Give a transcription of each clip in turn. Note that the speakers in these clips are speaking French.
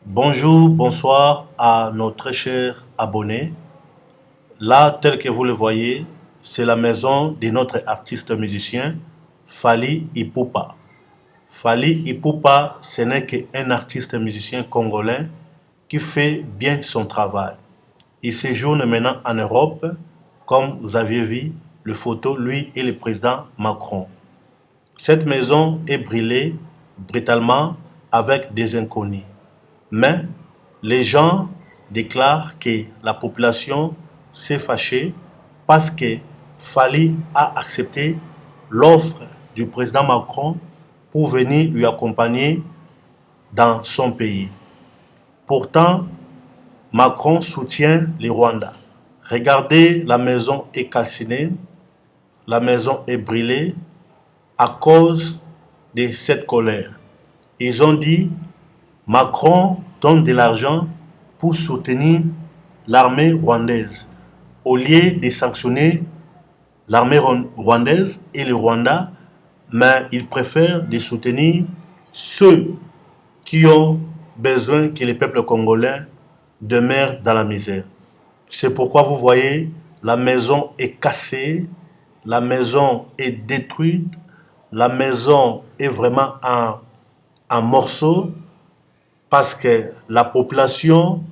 Bonjour, bonsoir à nos très chers abonnés. Là, tel que vous le voyez, c'est la maison de notre artiste musicien, Fally Ipupa. Fally Ipupa, ce n'est qu'un artiste musicien congolais qui fait bien son travail. Il séjourne maintenant en Europe, comme vous aviez vu le photo, lui et le président Macron. Cette maison est brûlée brutalement avec des inconnus. Mais les gens déclarent que la population s'est fâchée parce que Fally a accepté l'offre du président Macron pour venir lui accompagner dans son pays. Pourtant, Macron soutient les Rwandais. Regardez, la maison est calcinée, la maison est brûlée à cause de cette colère. Ils ont dit Macron donne de l'argent pour soutenir l'armée rwandaise au lieu de sanctionner l'armée rwandaise et le Rwanda, mais il préfère de soutenir ceux qui ont besoin que le peuple congolais demeure dans la misère. C'est pourquoi vous voyez, la maison est cassée, la maison est détruite, la maison est vraiment en morceaux, parce que la population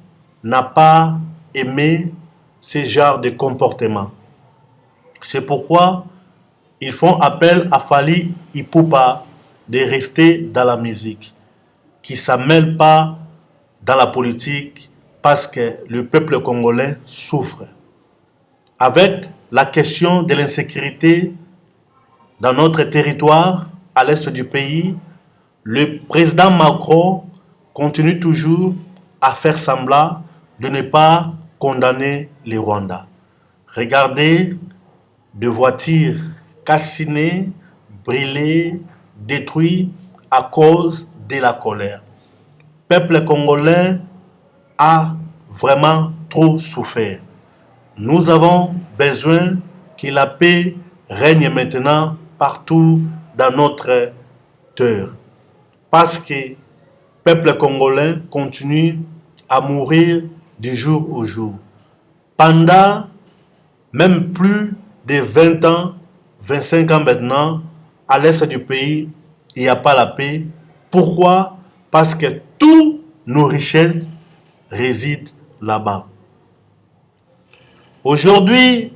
n'a pas aimé ce genre de comportement. C'est pourquoi ils font appel à Fally Ipupa de rester dans la musique, qui ne s'amène pas dans la politique parce que le peuple congolais souffre. Avec la question de l'insécurité dans notre territoire, à l'est du pays, le président Macron continue toujours à faire semblant de ne pas condamner les Rwandais. Regardez des voitures calcinées, brûlées, détruites à cause de la colère. Le peuple congolais a vraiment trop souffert. Nous avons besoin que la paix règne maintenant partout dans notre terre. Parce que le peuple congolais continue à mourir du jour au jour. Pendant même plus de 20 ans, 25 ans maintenant, à l'est du pays, il n'y a pas la paix. Pourquoi? Parce que toutes nos richesses résident là-bas. Aujourd'hui,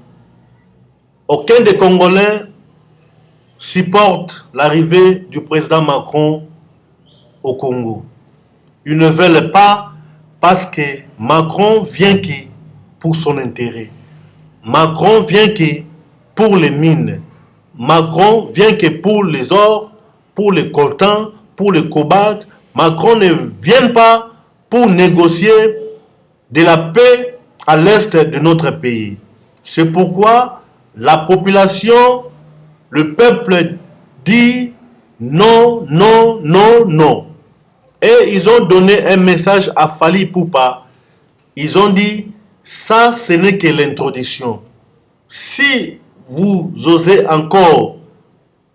aucun des Congolais supporte l'arrivée du président Macron au Congo. Ils ne veulent pas parce que Macron vient que pour son intérêt. Macron vient que pour les mines. Macron vient que pour les ors, pour les coltans, pour le cobalt. Macron ne vient pas pour négocier de la paix à l'est de notre pays. C'est pourquoi la population, le peuple dit non, non, non, non. Et ils ont donné un message à Fally Ipupa. Ils ont dit, ça ce n'est que l'introduction. Si vous osez encore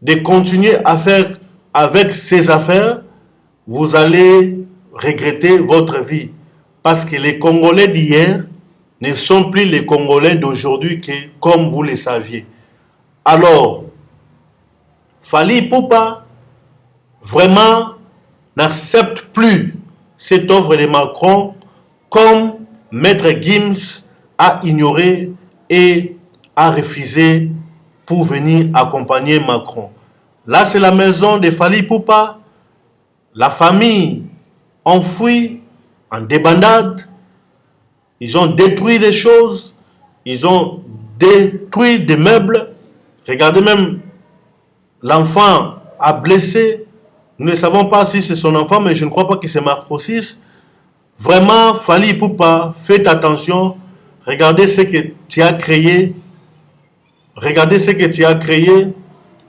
de continuer à faire avec ces affaires, vous allez regretter votre vie. Parce que les Congolais d'hier ne sont plus les Congolais d'aujourd'hui comme vous le saviez. Alors, Fally Ipupa, vraiment, n'accepte plus cette offre de Macron comme Maître Gims a ignoré et a refusé pour venir accompagner Macron. Là, c'est la maison de Fally Ipupa. La famille enfouie en débandade. Ils ont détruit des choses. Ils ont détruit des meubles. Regardez même, l'enfant a blessé. Nous ne savons pas si c'est son enfant, mais je ne crois pas que c'est Marcosis. Vraiment, Fally Ipupa, faites attention. Regardez ce que tu as créé. Regardez ce que tu as créé.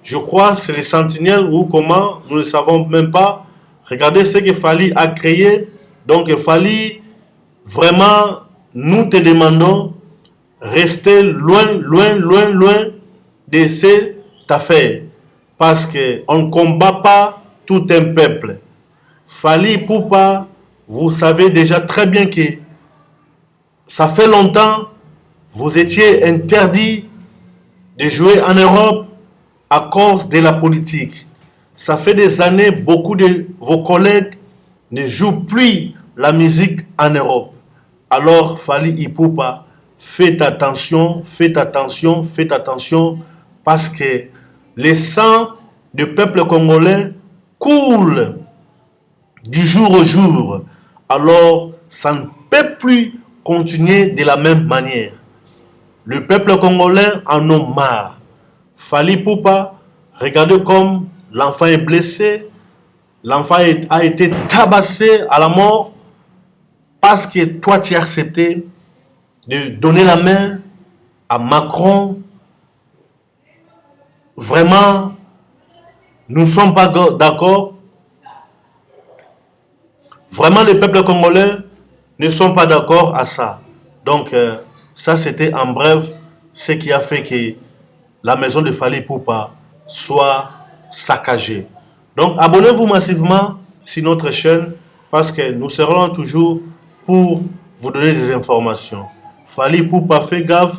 Je crois que c'est les sentinelles ou comment, nous ne savons même pas. Regardez ce que Fally a créé. Donc Fally, vraiment, nous te demandons, restez loin, loin, loin, loin de cette affaire. Parce qu'on ne combat pas tout un peuple. Fally Ipupa Vous savez déjà très bien que ça fait longtemps, vous étiez interdit de jouer en Europe à cause de la politique. Ça fait des années, beaucoup de vos collègues ne jouent plus la musique en Europe. Alors, Fally Ipupa, faites attention, faites attention, faites attention, parce que le sang du peuple congolais coule du jour au jour. Alors, ça ne peut plus continuer de la même manière. Le peuple congolais en a marre. Fally Ipupa, regardez comme l'enfant est blessé, l'enfant a été tabassé à la mort parce que toi tu as accepté de donner la main à Macron. Vraiment, nous ne sommes pas d'accord. Vraiment, les peuples congolais ne sont pas d'accord à ça. Donc, ça c'était en bref ce qui a fait que la maison de Fally Ipupa soit saccagée. Donc, abonnez-vous massivement sur notre chaîne parce que nous serons toujours pour vous donner des informations. Fally Ipupa, fais gaffe.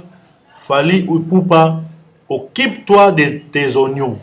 Fally Ipupa, occupe-toi de tes oignons.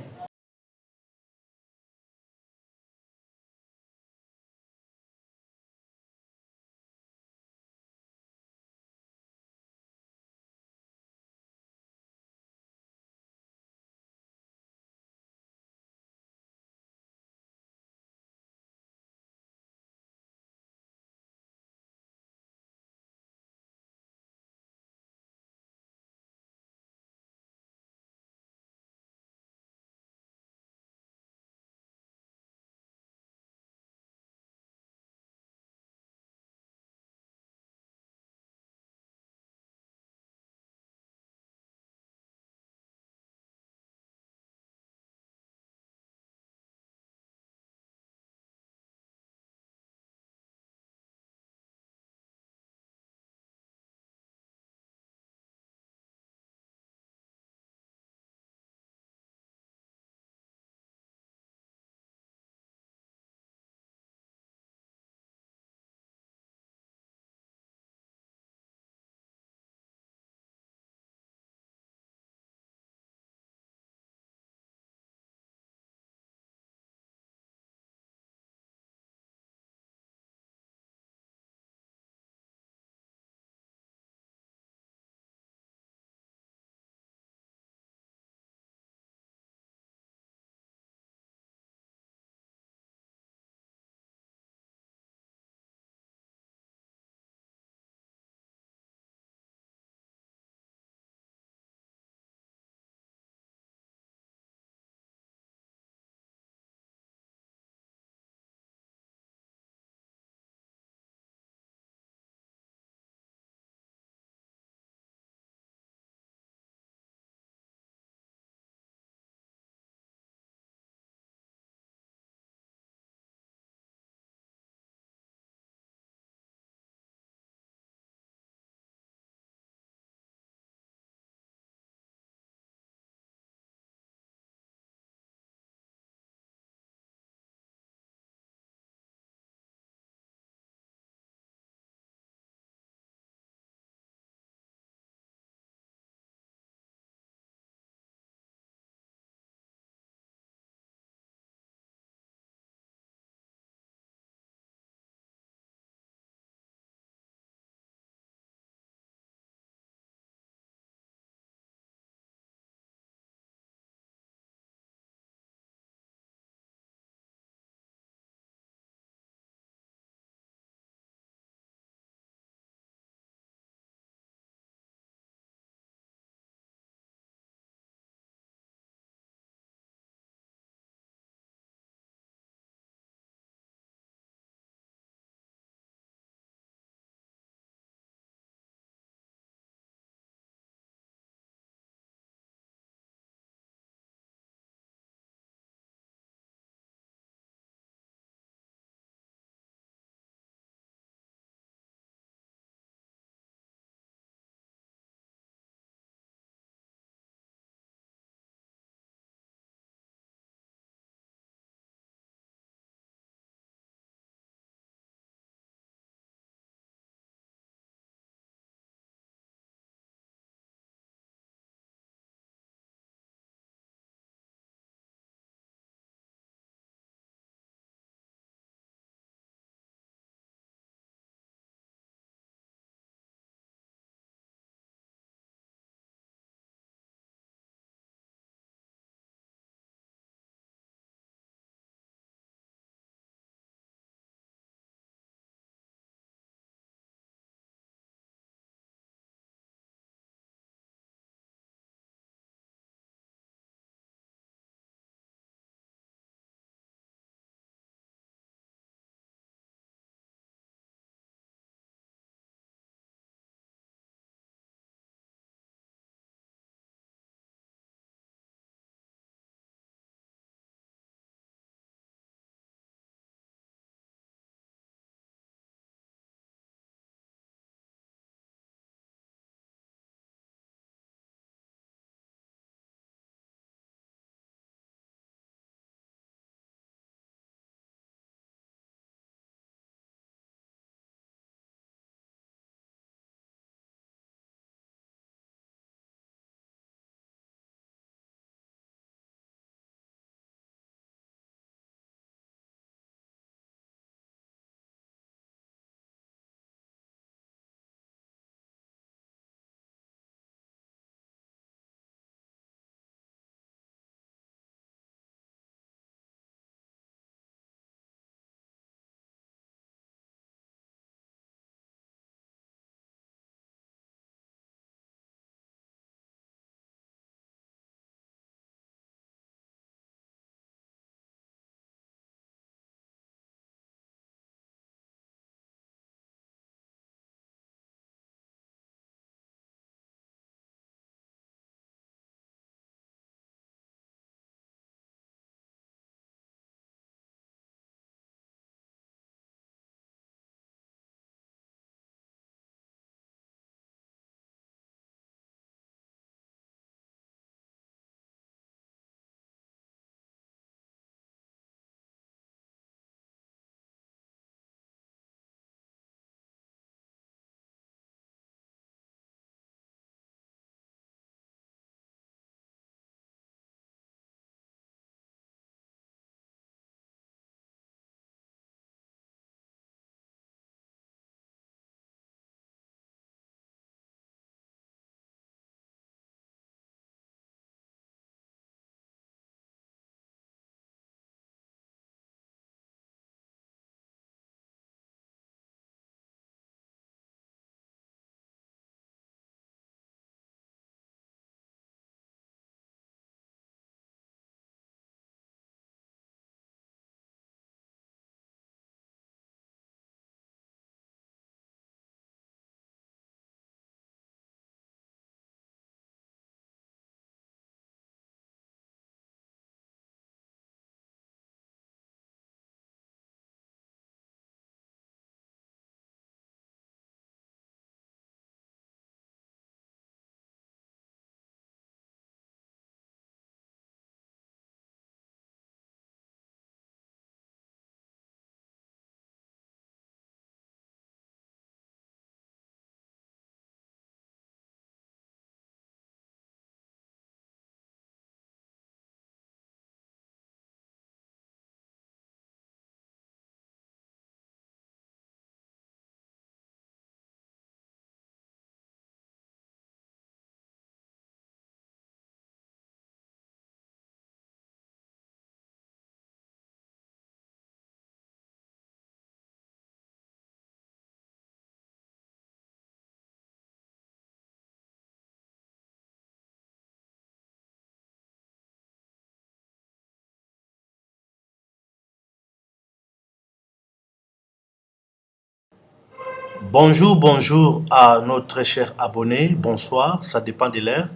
Bonjour, bonjour à nos très chers abonnés. Bonsoir, ça dépend de l'heure.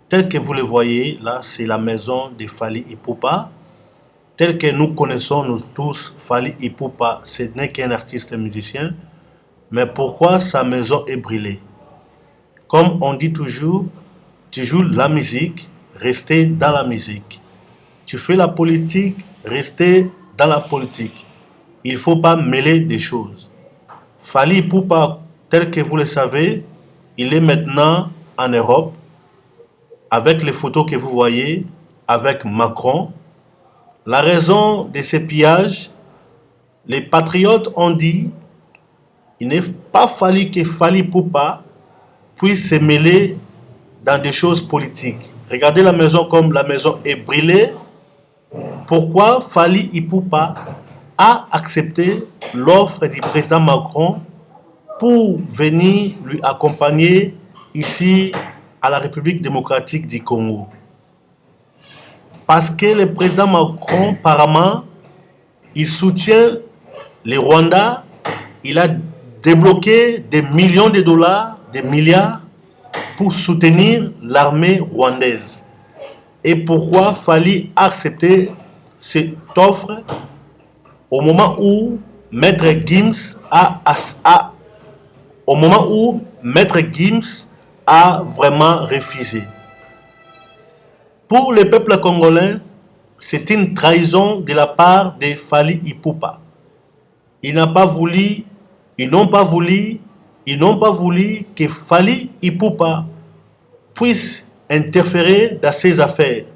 Tel que vous le voyez, là, c'est la maison de Fally Ipupa. Tel que nous connaissons, nous tous, Fally Ipupa, ce n'est qu'un artiste musicien. Mais pourquoi sa maison est brûlée? Comme on dit toujours, tu joues la musique, restez dans la musique. Tu fais la politique, restez dans la politique. Il ne faut pas mêler des choses. Fally Ipupa, tel que vous le savez, il est maintenant en Europe, avec les photos que vous voyez, avec Macron. La raison de ces pillages, les patriotes ont dit, il n'est pas fallu que Fally Ipupa puisse se mêler dans des choses politiques. Regardez la maison comme la maison est brûlée. Pourquoi Fally Ipupa a accepté l'offre du président Macron pour venir lui accompagner ici à la République démocratique du Congo? Parce que le président Macron, apparemment, il soutient les Rwandais. Il a débloqué des millions de dollars, des milliards pour soutenir l'armée rwandaise. Et pourquoi Fally a accepté cette offre au moment où Maître Gims a vraiment refusé? Pour le peuple congolais, c'est une trahison de la part de Fally Ipupa. Ils n'ont pas voulu que Fally Ipupa puisse interférer dans ses affaires.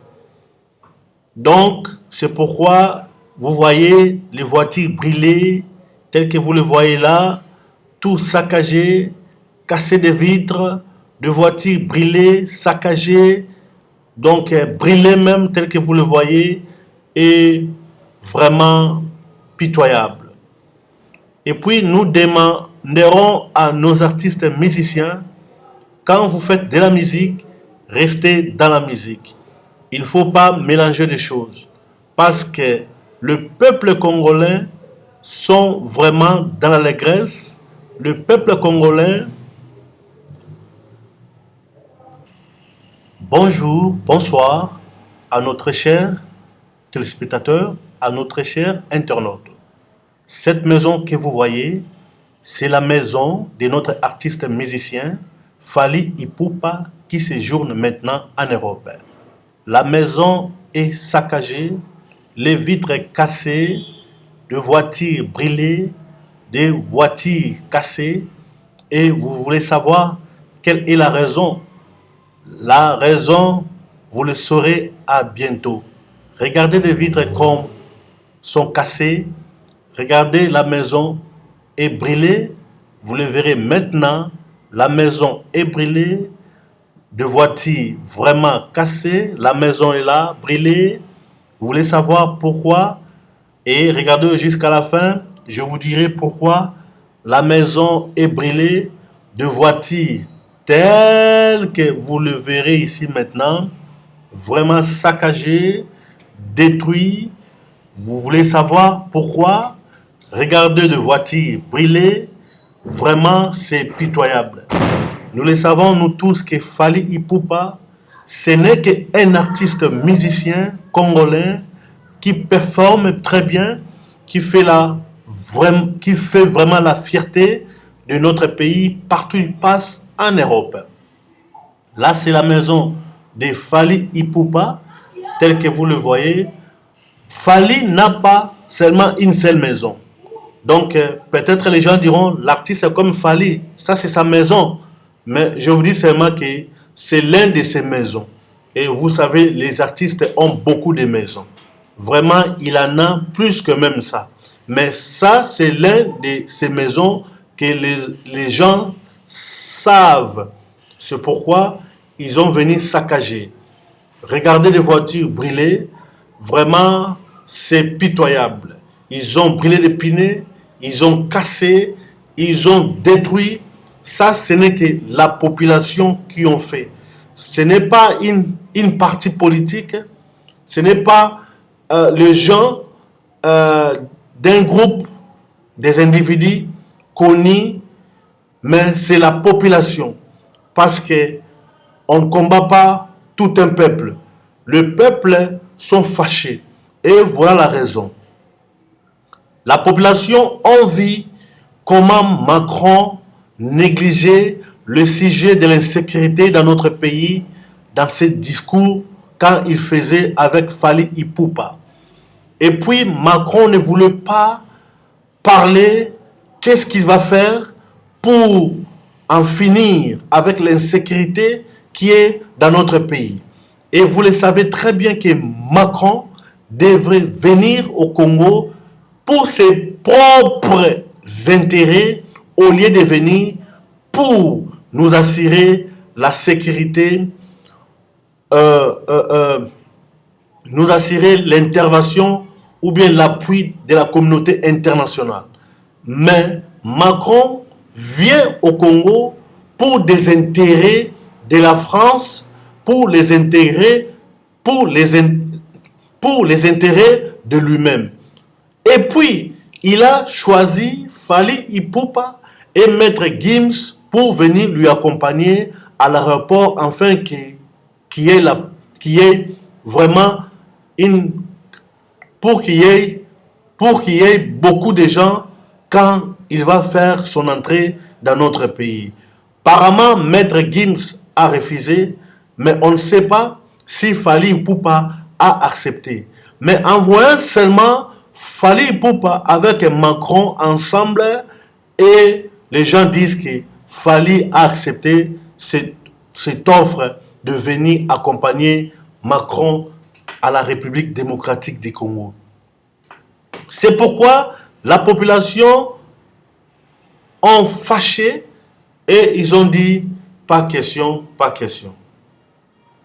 Donc, c'est pourquoi vous voyez les voitures brûlées, telles que vous le voyez là, tout saccagé, cassé des vitres, de voitures brûlées, saccagées, donc brûlées même, telles que vous le voyez, et vraiment pitoyable. Et puis, nous demanderons à nos artistes musiciens, quand vous faites de la musique, restez dans la musique. Il ne faut pas mélanger des choses. Parce que le peuple congolais sont vraiment dans l'allégresse. Le peuple congolais, bonjour, bonsoir à notre cher téléspectateur, à notre cher internaute. Cette maison que vous voyez, c'est la maison de notre artiste musicien Fally Ipupa qui séjourne maintenant en Europe. La maison est saccagée, les vitres cassées, des voitures brûlées, des voitures cassées. Et vous voulez savoir quelle est la raison? La raison, vous le saurez à bientôt. Regardez les vitres comme sont cassées. Regardez, la maison est brûlée. Vous le verrez maintenant. La maison est brûlée. De voitures vraiment cassées. La maison est là, brûlée. Vous voulez savoir pourquoi? Et regardez jusqu'à la fin. Je vous dirai pourquoi la maison est brûlée. De voitures telles que vous le verrez ici maintenant. Vraiment saccagées, détruites. Vous voulez savoir pourquoi? Regardez de voitures brûlées. Vraiment, c'est pitoyable. Nous le savons, nous tous, que Fally Ipupa, ce n'est qu'un artiste musicien congolais qui performe très bien, qui fait vraiment la fierté de notre pays partout où il passe en Europe. Là, c'est la maison de Fally Ipupa, telle que vous le voyez. Fally n'a pas seulement une seule maison. Donc, peut-être les gens diront, l'artiste est comme Fally, ça c'est sa maison. Mais je vous dis seulement que c'est l'un de ses maisons. Et vous savez, les artistes ont beaucoup de maisons. Vraiment, il en a plus que même ça. Mais ça, c'est l'un de ces maisons que les gens savent. C'est pourquoi ils ont venu saccager. Regardez les voitures brûlées. Vraiment, c'est pitoyable. Ils ont brûlé des pneus, ils ont cassé, ils ont détruit. Ça, ce n'est que la population qui ont fait. Ce n'est pas une partie politique. Ce n'est pas les gens d'un groupe, des individus connus mais c'est la population. Parce que on ne combat pas tout un peuple. Le peuple sont fâchés. Et voilà la raison. La population a vu comment Macron négligeait le sujet de l'insécurité dans notre pays dans ses discours quand il faisait avec Fally Ipupa. Et puis Macron ne voulait pas parler qu'est-ce qu'il va faire pour en finir avec l'insécurité qui est dans notre pays. Et vous le savez très bien que Macron devrait venir au Congo pour ses propres intérêts au lieu de venir pour nous assurer la sécurité, nous assurer l'intervention ou bien l'appui de la communauté internationale. Mais Macron vient au Congo pour des intérêts de la France, pour les intérêts de lui-même. Et puis, il a choisi Fally Ipupa et Maître Gims pour venir lui accompagner à l'aéroport, afin qu'il y ait vraiment pour qu'il y ait beaucoup de gens quand il va faire son entrée dans notre pays. Apparemment, Maître Gims a refusé, mais on ne sait pas si Fally Ipupa a accepté. Mais en voyant seulement Fally Ipupa avec Macron ensemble, et les gens disent que Fally a accepté cette offre de venir accompagner Macron à la République démocratique du Congo. C'est pourquoi la population ont fâché et ils ont dit pas question, pas question.